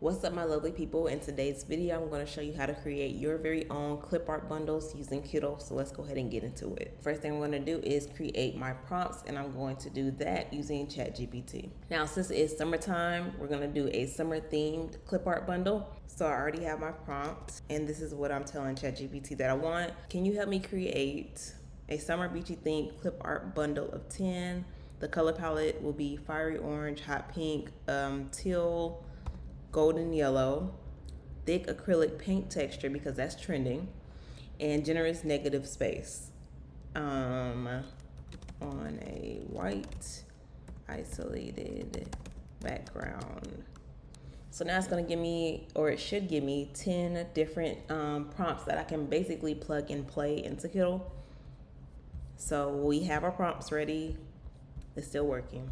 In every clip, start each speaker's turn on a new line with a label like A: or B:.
A: What's up, my lovely people? In today's video, I'm going to show you how to create your very own clip art bundles using Kittl. So let's go ahead and get into it. First thing I'm going to do is create my prompts, and I'm going to do that using ChatGPT. Now, since it's summertime, we're going to do a summer themed clip art bundle. So I already have my prompt, and this is what I'm telling ChatGPT that I want. Can you help me create a summer beachy themed clip art bundle of 10? The color palette will be fiery orange, hot pink, teal, golden yellow, thick acrylic paint texture because that's trending, and generous negative space on a white isolated background. So now it's going to give me, or it should give me, 10 different prompts that I can basically plug and play into Kittl. So we have our prompts ready. It's still working.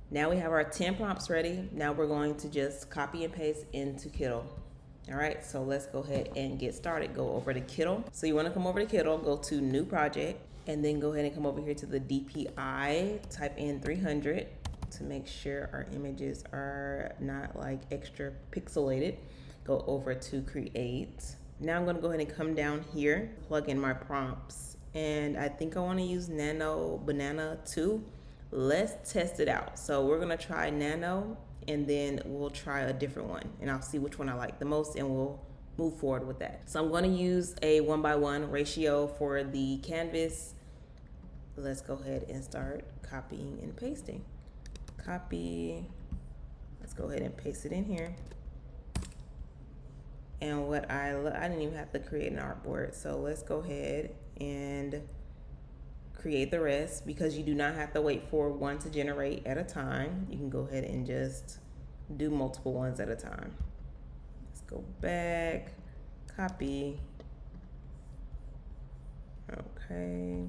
A: Now we have our 10 prompts ready. Now we're going to just copy and paste into Kittl. All right, so let's go ahead and get started. Go over to Kittl. So you want to come over to Kittl, go to new project, and then go ahead and come over here to the DPI, type in 300 to make sure our images are not like extra pixelated. Go over to create. Now I'm going to go ahead and come down here, plug in my prompts, and I think I want to use Nano Banana 2. Let's test it out. So we're gonna try Nano, and then we'll try a different one, and I'll see which one I like the most, and we'll move forward with that. So I'm gonna use a 1:1 ratio for the canvas. Let's go ahead and start copying and pasting. Copy. Let's go ahead and paste it in here. And what I didn't even have to create an artboard, so let's go ahead and create the rest, because you do not have to wait for one to generate at a time. You can go ahead and just do multiple ones at a time. Let's go back, copy. Okay.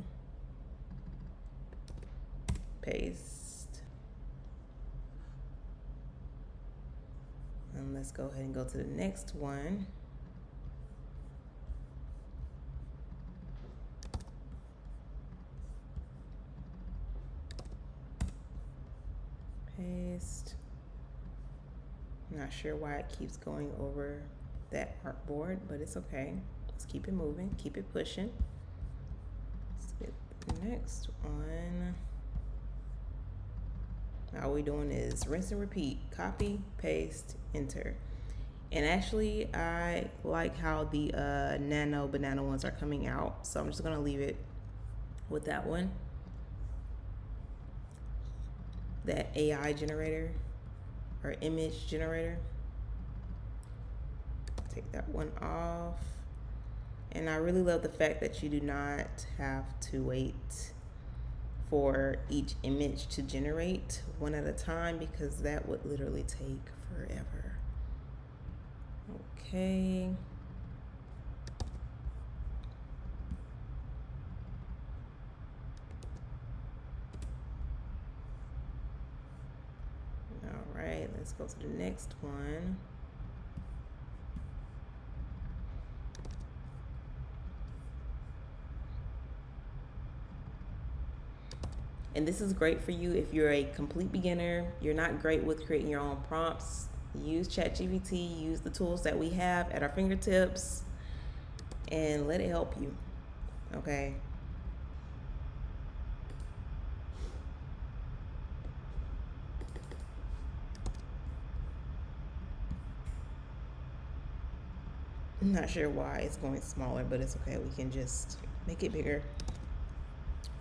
A: Paste. And let's go ahead and go to the next one. Paste. I'm not sure why it keeps going over that artboard, but it's okay. Let's keep it moving, keep it pushing. Let's get the next one. All we're doing is rinse and repeat. Copy, paste, enter. And actually, I like how the Nano Banana ones are coming out, so I'm just gonna leave it with that one. That AI generator or image generator. Take that one off. And I really love the fact that you do not have to wait for each image to generate one at a time, because that would literally take forever. Okay. All right, let's go to the next one. And this is great for you if you're a complete beginner, you're not great with creating your own prompts. Use ChatGPT, use the tools that we have at our fingertips, and let it help you, okay? I'm not sure why it's going smaller, but it's okay. We can just make it bigger.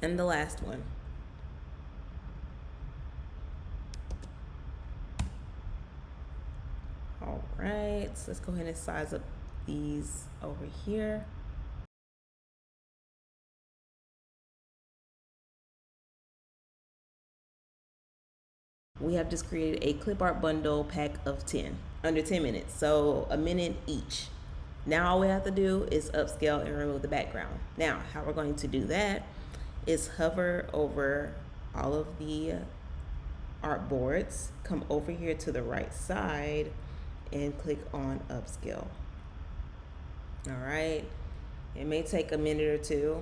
A: And the last one. All right, so let's go ahead and size up these over here. We have just created a clip art bundle pack of 10, under 10 minutes, so a minute each. Now all we have to do is upscale and remove the background. Now, how we're going to do that is hover over all of the artboards, come over here to the right side, and click on upscale. All right, it may take a minute or two,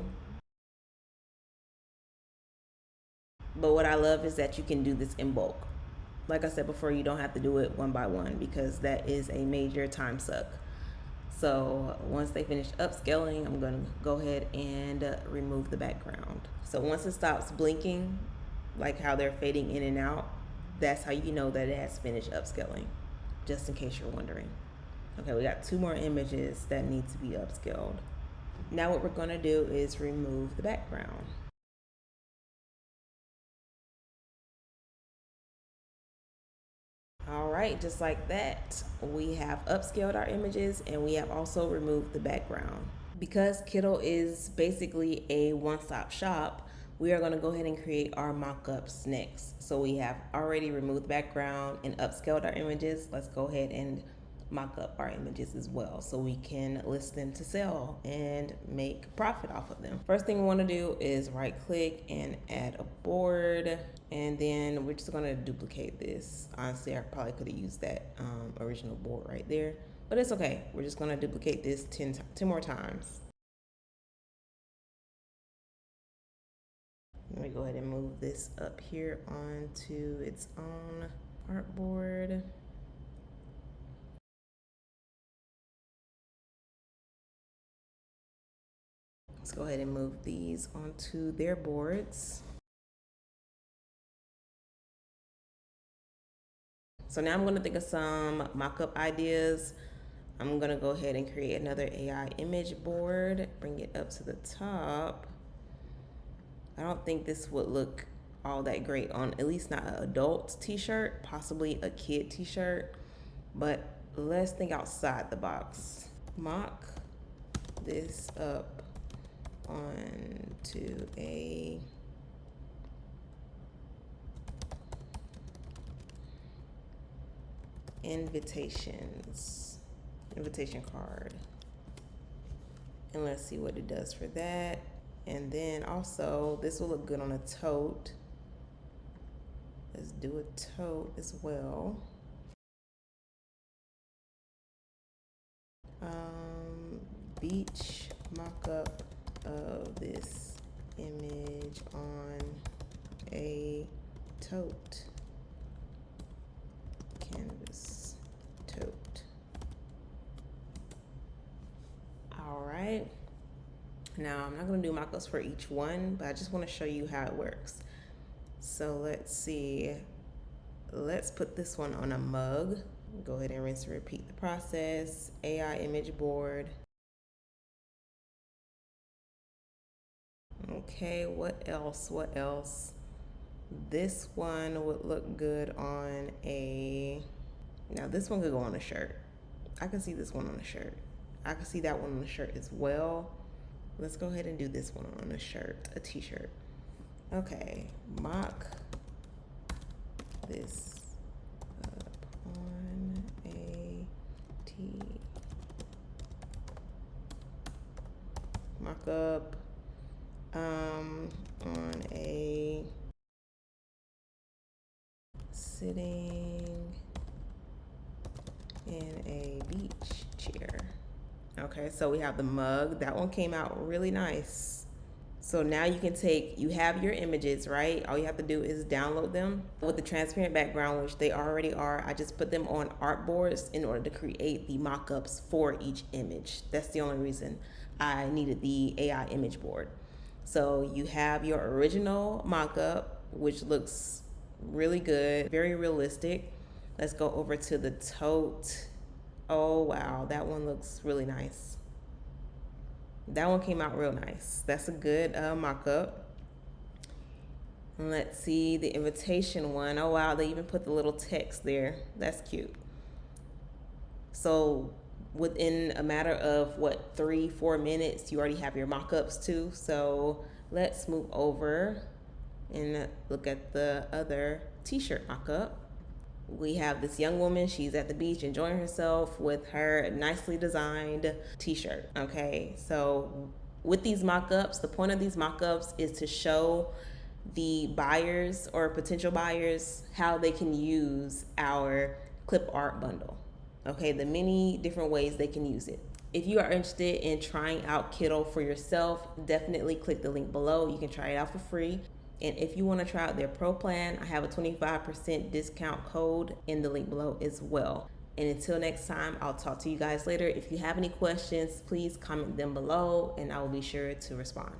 A: but what I love is that you can do this in bulk. Like I said before, you don't have to do it one by one because that is a major time suck. So once they finish upscaling, I'm going to go ahead and remove the background. So once it stops blinking, like how they're fading in and out, that's how you know that it has finished upscaling, just in case you're wondering. Okay, we got 2 more images that need to be upscaled. Now what we're going to do is remove the background. All right, just like that, we have upscaled our images and we have also removed the background. Because Kittl is basically a one-stop shop, we are going to go ahead and create our mock-ups next. So we have already removed the background and upscaled our images. Let's go ahead and mock up our images as well so we can list them to sell and make profit off of them. First thing we want to do is right click and add a board, and then we're just going to duplicate this. Honestly, I probably could have used that original board right there, but it's okay. We're just going to duplicate this 10 more times. Let me go ahead and move this up here onto its own artboard. Let's go ahead and move these onto their boards. So now I'm going to think of some mock-up ideas. I'm going to go ahead and create another AI image board, bring it up to the top. I don't think this would look all that great on at least not an adult t-shirt, possibly a kid t-shirt, but let's think outside the box. Mock this up onto a invitation card, and let's see what it does for that. And then also this will look good on a tote. Let's do a tote as well. Beach mock-up of this image on a tote, canvas tote. All right, now I'm not going to do mock-ups for each one, but I just want to show you how it works. So let's see, let's put this one on a mug. Go ahead and rinse and repeat the process. AI image board. Okay, what else? This one would look good on a, now this one could go on a shirt. I can see this one on a shirt. I can see that one on a shirt as well. Let's go ahead and do this one on a shirt, a t-shirt. Okay, mock this up on a t, mock up on a sitting in a beach chair. Okay, so we have the mug. That one came out really nice. So now you can you have your images, right? All you have to do is download them with the transparent background, which they already are. I just put them on artboards in order to create the mock-ups for each image. That's the only reason I needed the AI image board. So you have your original mock-up, which looks really good, very realistic. Let's go over to the tote. Oh wow, that one looks really nice. That one came out real nice. That's a good mock-up. Let's see the invitation one. Oh wow, they even put the little text there. That's cute. So within a matter of what, 3-4 minutes, you already have your mock-ups too. So let's move over and look at the other t-shirt mock-up. We have this young woman, she's at the beach enjoying herself with her nicely designed t-shirt. Okay, so with these mock-ups, the point of these mock-ups is to show the buyers or potential buyers how they can use our Clipart bundle. Okay, the many different ways they can use it. If you are interested in trying out Kittl for yourself, definitely click the link below. You can try it out for free. And if you want to try out their pro plan, I have a 25% discount code in the link below as well. And until next time, I'll talk to you guys later. If you have any questions, please comment them below and I will be sure to respond.